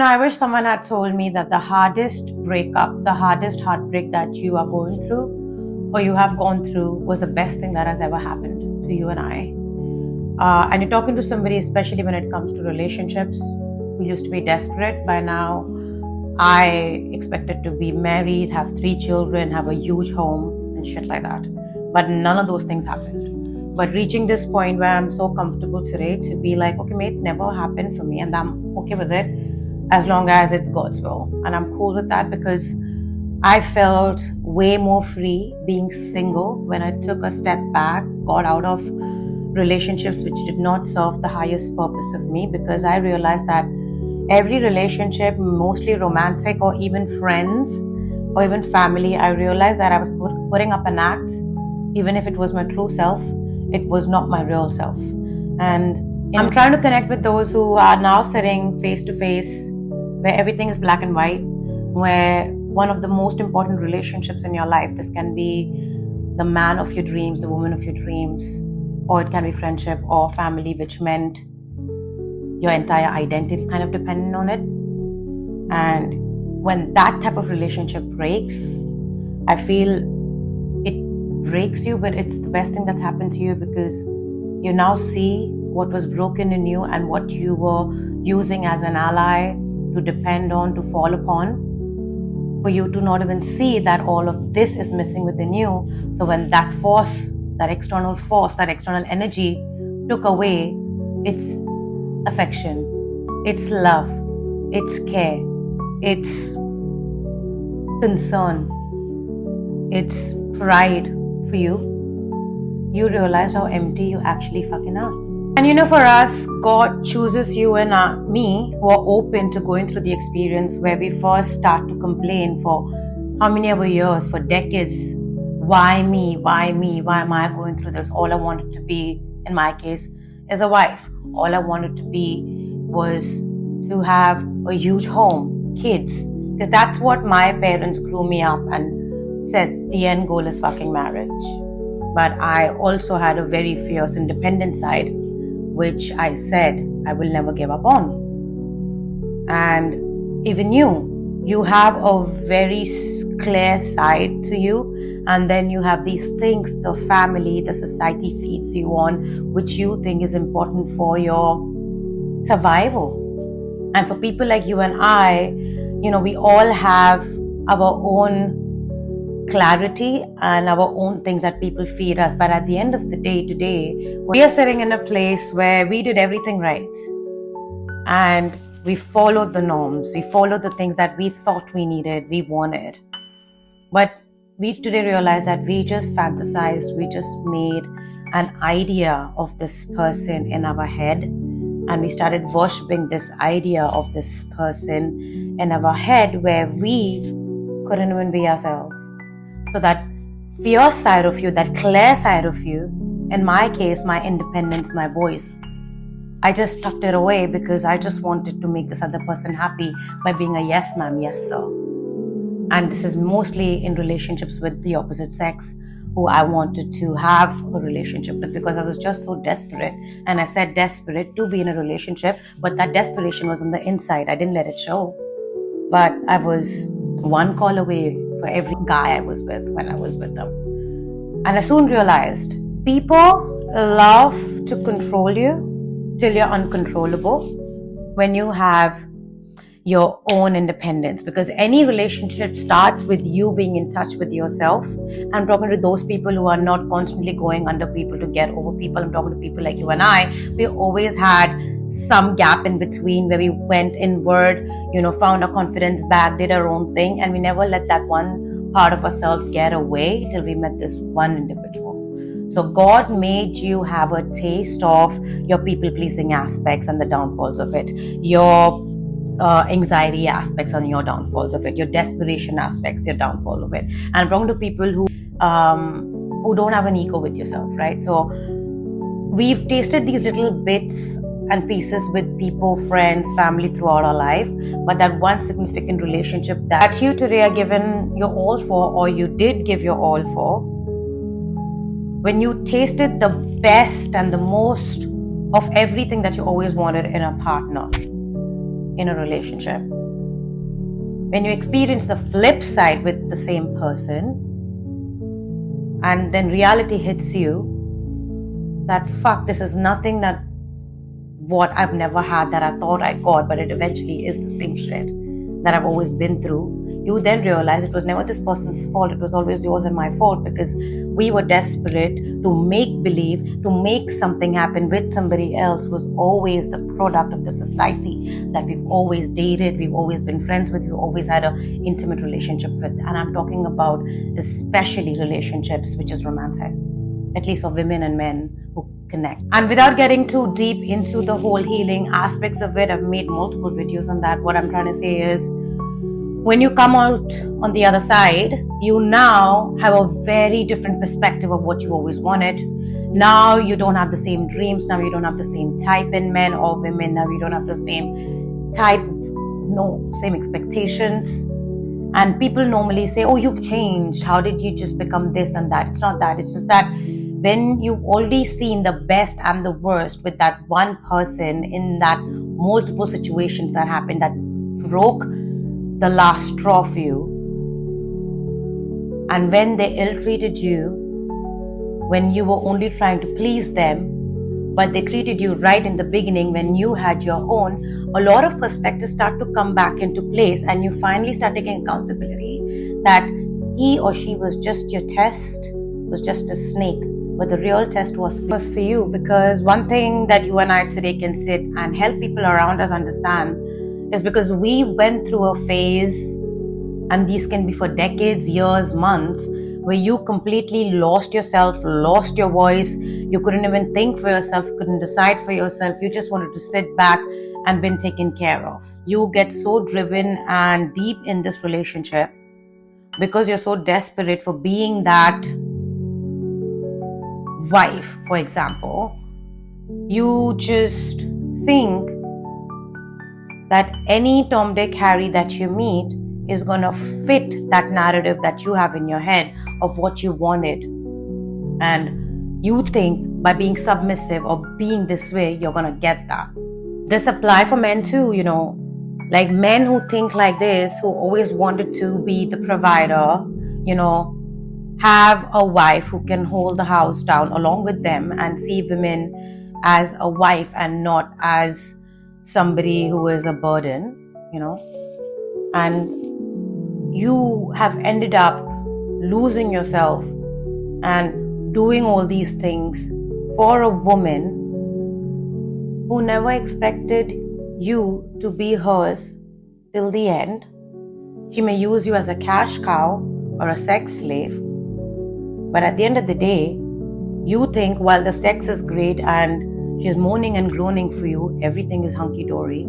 I wish someone had told me that the hardest breakup, the hardest heartbreak that you are going through or you have gone through was the best thing that has ever happened to you and I. And you're talking to somebody, especially when it comes to relationships, who used to be desperate. By now, I expected to be married, have 3 children, have a huge home and shit like that. But none of those things happened. But reaching this point where I'm so comfortable today to be like, okay, mate, never happened for me and I'm okay with it as long as it's God's will. And I'm cool with that because I felt way more free being single when I took a step back, got out of relationships which did not serve the highest purpose of me, because I realized that every relationship, mostly romantic or even friends or even family, I realized that I was putting up an act. Even if it was my true self, it was not my real self. And I'm trying to connect with those who are now sitting face to face, where everything is black and white, where one of the most important relationships in your life, this can be the man of your dreams, the woman of your dreams, or it can be friendship or family, which meant your entire identity kind of depended on it. And when that type of relationship breaks, I feel it breaks you, but it's the best thing that's happened to you, because you now see what was broken in you and what you were using as an ally to depend on, to fall upon, for you to not even see that all of this is missing within you. So when that force, that external energy took away, it's affection, it's love, it's care, it's concern, it's pride for you, you realize how empty you actually fucking are. And for us, God chooses you and me who are open to going through the experience where we first start to complain for how many ever years, for decades. Why me? Why me? Why am I going through this? All I wanted to be, in my case, is a wife. All I wanted to be was to have a huge home, kids. Because that's what my parents grew me up and said the end goal is fucking marriage. But I also had a very fierce independent side, which I said I will never give up on. And even you have a very clear side to you, and then you have these things the family, the society feeds you on, which you think is important for your survival. And for people like you and I, we all have our own clarity and our own things that people feed us. But at the end of the day today, we are sitting in a place where we did everything right. And we followed the norms. We followed the things that we thought we needed, we wanted. But we today realize that we just fantasized, we just made an idea of this person in our head. And we started worshipping this idea of this person in our head where we couldn't even be ourselves. So that fierce side of you, that clear side of you, in my case, my independence, my voice, I just tucked it away because I just wanted to make this other person happy by being a yes ma'am, yes sir. And this is mostly in relationships with the opposite sex, who I wanted to have a relationship with, because I was just so desperate. And I said desperate to be in a relationship, but that desperation was on the inside. I didn't let it show. But I was one call away for every guy I was with when I was with them. And I soon realized people love to control you till you're uncontrollable when you have your own independence, because any relationship starts with you being in touch with yourself. I'm talking to those people who are not constantly going under people to get over people. I'm talking to people like you and I. We always had some gap in between where we went inward, found our confidence back, did our own thing, and we never let that one part of ourselves get away till we met this one individual. So God made you have a taste of your people-pleasing aspects and the downfalls of it, your anxiety aspects and your downfalls of it, your desperation aspects, your downfall of it. And I'm talking to people who don't have an ego with yourself, right? So we've tasted these little bits and pieces with people, friends, family throughout our life, but that one significant relationship that you today are given your all for, or you did give your all for, when you tasted the best and the most of everything that you always wanted in a partner, in a relationship. When you experience the flip side with the same person, and then reality hits you that fuck, this is nothing that what I've never had that I thought I got, but it eventually is the same shit that I've always been through. You then realize it was never this person's fault, it was always yours and my fault, because we were desperate to make believe, to make something happen with somebody else who was always the product of the society that we've always dated, we've always been friends with, we've always had an intimate relationship with. And I'm talking about especially relationships which is romantic, at least for women and men who connect. And without getting too deep into the whole healing aspects of it, I've made multiple videos on that. What I'm trying to say is, when you come out on the other side, you now have a very different perspective of what you always wanted. Now you don't have the same dreams. Now you don't have the same type in men or women. Now you don't have the same type, same expectations. And people normally say, oh, you've changed. How did you just become this and that? It's not that. It's just that when you've already seen the best and the worst with that one person in that multiple situations that happened that broke the last straw for you, and when they ill-treated you, when you were only trying to please them, but they treated you right in the beginning when you had your own, a lot of perspectives start to come back into place, and you finally start taking accountability that he or she was just your test, was just a snake, but the real test was for you. Because one thing that you and I today can sit and help people around us understand is because we went through a phase, and these can be for decades, years, months, where you completely lost yourself, lost your voice. You couldn't even think for yourself, couldn't decide for yourself. You just wanted to sit back and been taken care of. You get so driven and deep in this relationship because you're so desperate for being that wife, for example. You just think that any Tom, Dick, Harry that you meet is going to fit that narrative that you have in your head of what you wanted. And you think by being submissive or being this way, you're going to get that. This applies for men too, like men who think like this, who always wanted to be the provider, have a wife who can hold the house down along with them and see women as a wife and not as somebody who is a burden, and you have ended up losing yourself and doing all these things for a woman who never expected you to be hers till the end. She may use you as a cash cow or a sex slave, but at the end of the day, you think while the sex is great and she's moaning and groaning for you, everything is hunky-dory.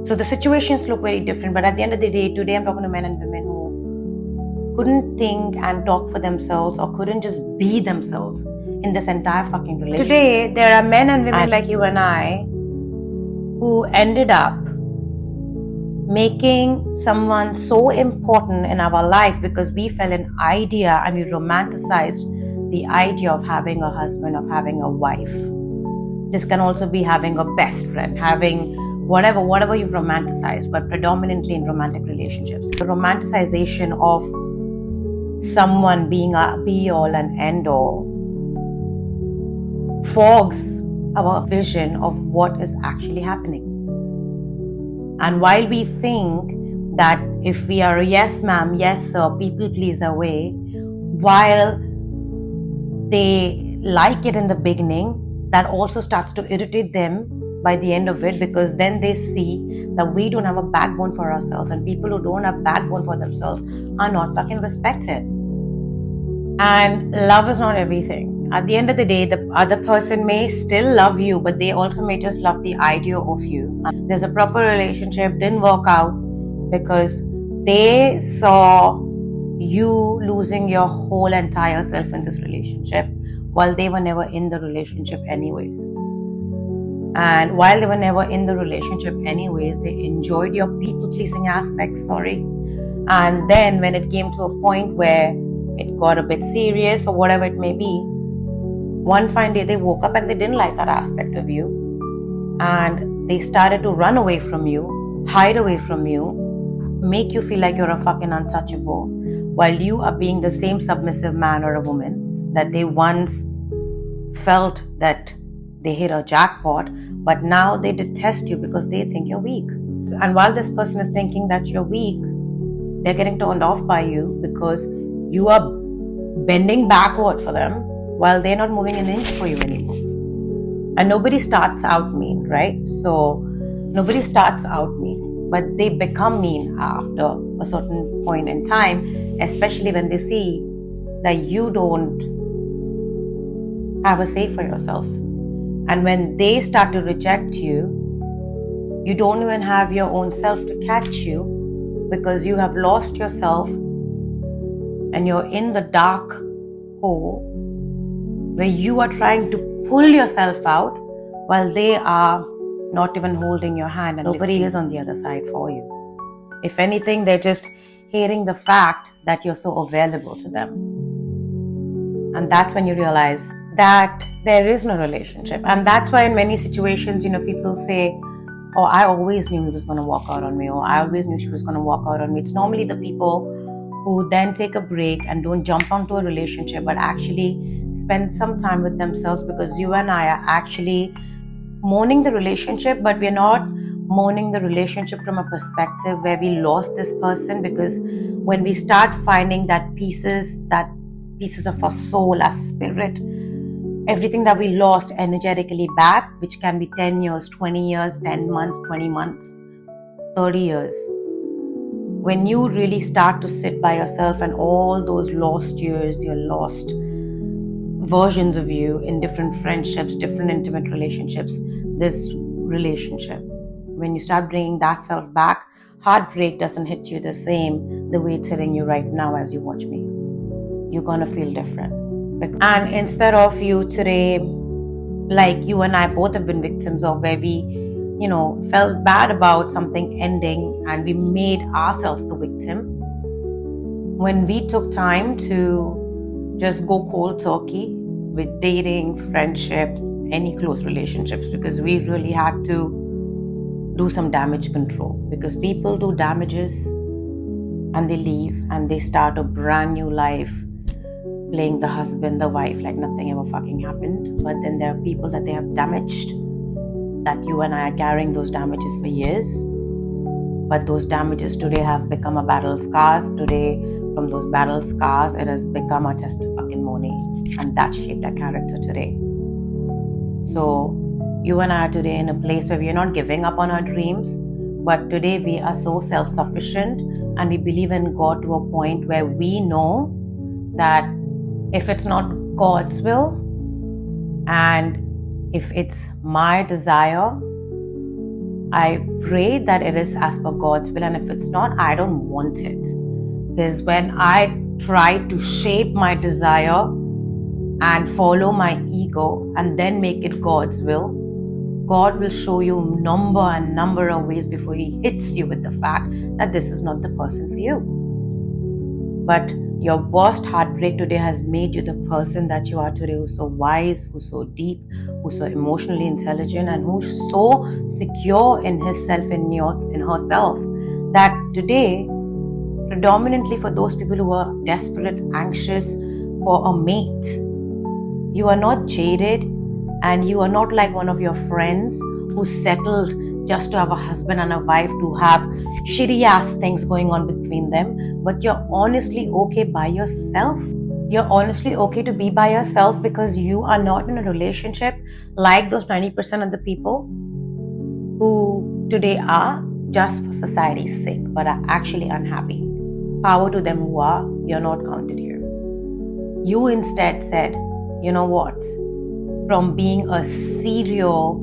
So the situations look very different, but at the end of the day, today I'm talking to men and women who couldn't think and talk for themselves or couldn't just be themselves in this entire fucking relationship. Today, there are men and women like you and I who ended up making someone so important in our life because we fell an idea and we romanticized the idea of having a husband, of having a wife. This can also be having a best friend, having whatever you've romanticized, but predominantly in romantic relationships. The romanticization of someone being a be-all and end-all fogs our vision of what is actually happening. And while we think that if we are a yes ma'am, yes sir, people pleaser way, while they like it in the beginning, that also starts to irritate them by the end of it, because then they see that we don't have a backbone for ourselves, and people who don't have backbone for themselves are not fucking respected. And love is not everything. At the end of the day, the other person may still love you, but they also may just love the idea of you. There's a proper relationship, didn't work out because they saw you losing your whole entire self in this relationship while they were never in the relationship anyways. And while they were never in the relationship anyways, they enjoyed your people-pleasing aspects, And then when it came to a point where it got a bit serious or whatever it may be, one fine day they woke up and they didn't like that aspect of you. And they started to run away from you, hide away from you, make you feel like you're a fucking untouchable, while you are being the same submissive man or a woman that they once felt that they hit a jackpot, but now they detest you because they think you're weak. And while this person is thinking that you're weak, they're getting turned off by you because you are bending backward for them while they're not moving an inch for you anymore. And nobody starts out mean, right? So nobody starts out mean, but they become mean after a certain point in time, especially when they see that you don't have a say for yourself. And when they start to reject you, you don't even have your own self to catch you because you have lost yourself and you're in the dark hole where you are trying to pull yourself out while they are not even holding your hand and nobody is on the other side for you. If anything, they're just hating the fact that you're so available to them. And that's when you realize that there is no relationship. And that's why in many situations, people say, oh, I always knew he was going to walk out on me, or I always knew she was going to walk out on me. It's normally the people who then take a break and don't jump onto a relationship, but actually spend some time with themselves, because you and I are actually mourning the relationship, but we're not mourning the relationship from a perspective where we lost this person, because when we start finding that pieces of our soul, our spirit, everything that we lost energetically back, which can be 10 years, 20 years, 10 months, 20 months, 30 years. When you really start to sit by yourself and all those lost years, your lost versions of you in different friendships, different intimate relationships, this relationship, when you start bringing that self back, heartbreak doesn't hit you the same the way it's hitting you right now as you watch me. You're gonna feel different. And instead of you today, like you and I both have been victims of, where we felt bad about something ending and we made ourselves the victim, when we took time to just go cold turkey with dating, friendship, any close relationships, because we really had to do some damage control, because people do damages and they leave and they start a brand new life playing the husband, the wife, like nothing ever fucking happened. But then there are people that they have damaged, that you and I are carrying those damages for years. But those damages today have become a battle scars. Today, from those battle scars, it has become a testimony, and that shaped our character today. So you and I are today in a place where we are not giving up on our dreams, but today we are so self-sufficient and we believe in God to a point where we know that if it's not God's will, and if it's my desire, I pray that it is as per God's will. And if it's not, I don't want it. Because when I try to shape my desire and follow my ego and then make it God's will, God will show you number of ways before He hits you with the fact that this is not the person for you. But your worst heartbreak today has made you the person that you are today, who's so wise, who's so deep, who's so emotionally intelligent, and who's so secure in himself, in herself, that today, predominantly for those people who are desperate, anxious for a mate, you are not jaded, and you are not like one of your friends who settled just to have a husband and a wife, to have shitty ass things going on between them, but you're honestly okay by yourself. You're honestly okay to be by yourself because you are not in a relationship like those 90% of the people who today are just for society's sake, but are actually unhappy. Power to them who are. You're not counted here. You instead said, you know what? From being a serial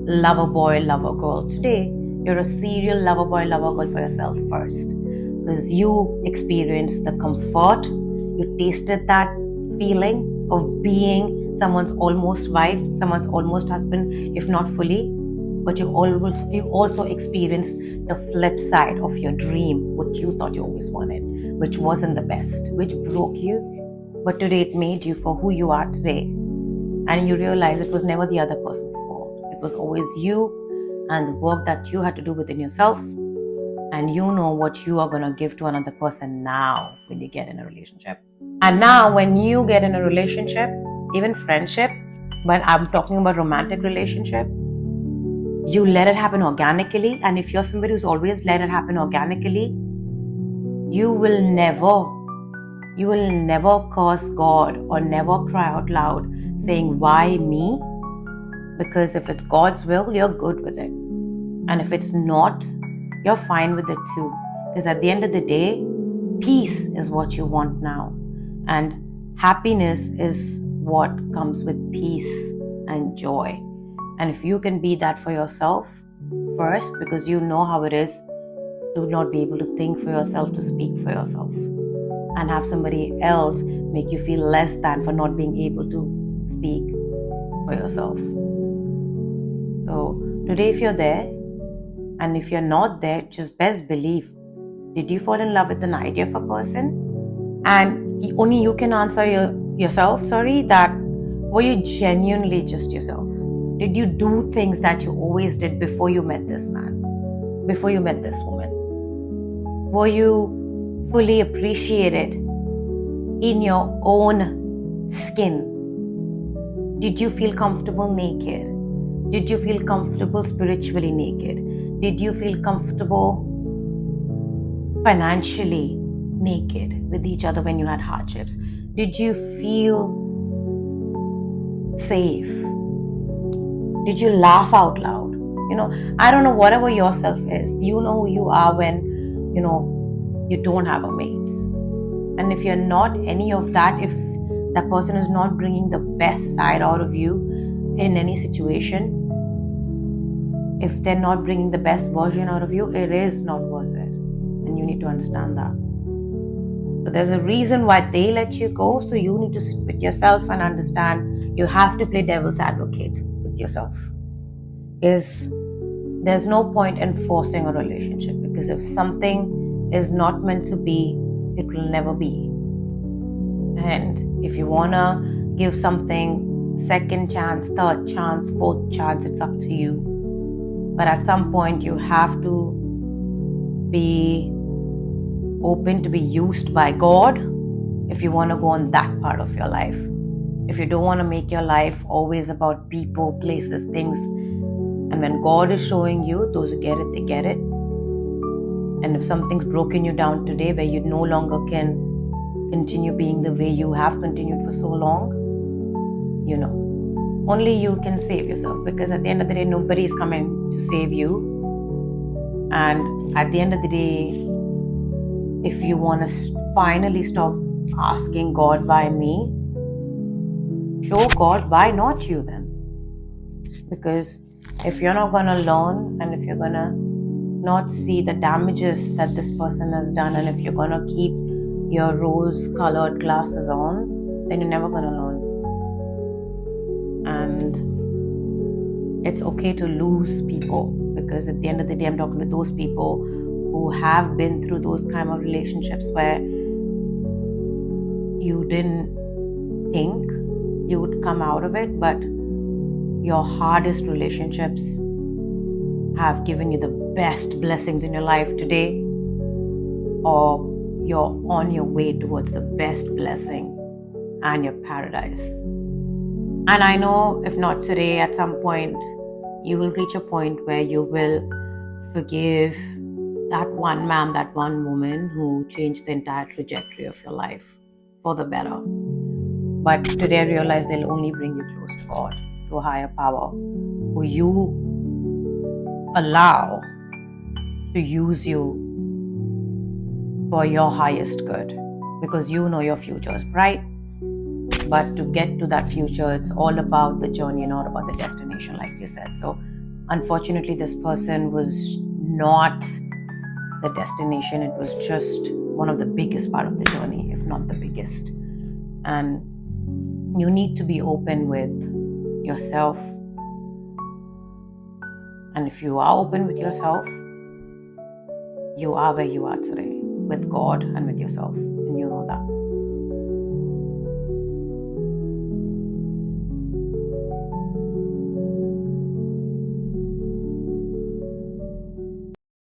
lover boy, lover girl, today you're a serial lover boy, lover girl for yourself first, because you experienced the comfort, you tasted that feeling of being someone's almost wife, someone's almost husband, if not fully, but you also experienced the flip side of your dream, what you thought you always wanted, which wasn't the best, which broke you, but today it made you for who you are today. And you realize it was never the other person's fault. It was always you, and the work that you had to do within yourself, and you know what you are going to give to another person now when you get in a relationship. And now when you get in a relationship, even friendship, but I'm talking about romantic relationship, you let it happen organically. And if you're somebody who's always let it happen organically, you will never curse God or never cry out loud saying, why me? Because if it's God's will, you're good with it. And if it's not, you're fine with it too. Because at the end of the day, peace is what you want now. And happiness is what comes with peace and joy. And if you can be that for yourself first, because you know how it is to not be able to think for yourself, to speak for yourself, and have somebody else make you feel less than for not being able to speak for yourself. So today, if you're there, and if you're not there, just best believe, did you fall in love with an idea of a person? And only you can answer yourself, that were you genuinely just yourself? Did you do things that you always did before you met this man, before you met this woman? Were you fully appreciated in your own skin? Did you feel comfortable naked? Did you feel comfortable spiritually naked? Did you feel comfortable financially naked with each other when you had hardships? Did you feel safe? Did you laugh out loud? I don't know, whatever yourself is, you know who you are when, you don't have a mate. And if you're not any of that, if that person is not bringing the best side out of you in any situation, if they're not bringing the best version out of you, it is not worth it. And you need to understand that. So there's a reason why they let you go. So you need to sit with yourself and understand you have to play devil's advocate with yourself. Because there's no point in forcing a relationship. Because if something is not meant to be, it will never be. And if you want to give something second chance, third chance, fourth chance, it's up to you. But at some point, you have to be open to be used by God if you want to go on that part of your life. If you don't want to make your life always about people, places, things. And when God is showing you, those who get it, they get it. And if something's broken you down today where you no longer can continue being the way you have continued for so long, only you can save yourself, because at the end of the day, nobody is coming to save you. And at the end of the day, if you want to finally stop asking God, why me? Show God, why not you then? Because if you're not going to learn, and if you're going to not see the damages that this person has done, and if you're going to keep your rose-colored glasses on, then you're never going to learn. And it's okay to lose people, because at the end of the day, I'm talking to those people who have been through those kind of relationships where you didn't think you would come out of it, but your hardest relationships have given you the best blessings in your life today, or you're on your way towards the best blessing and your paradise. And I know if not today, at some point, you will reach a point where you will forgive that one man, that one woman who changed the entire trajectory of your life for the better. But today I realize they'll only bring you close to God, to a higher power, who you allow to use you for your highest good, because you know your future is bright. But to get to that future, it's all about the journey, not about the destination, like you said. So unfortunately, this person was not the destination. It was just one of the biggest part of the journey, if not the biggest. And you need to be open with yourself. And if you are open with yourself, you are where you are today, with God and with yourself. And you know that.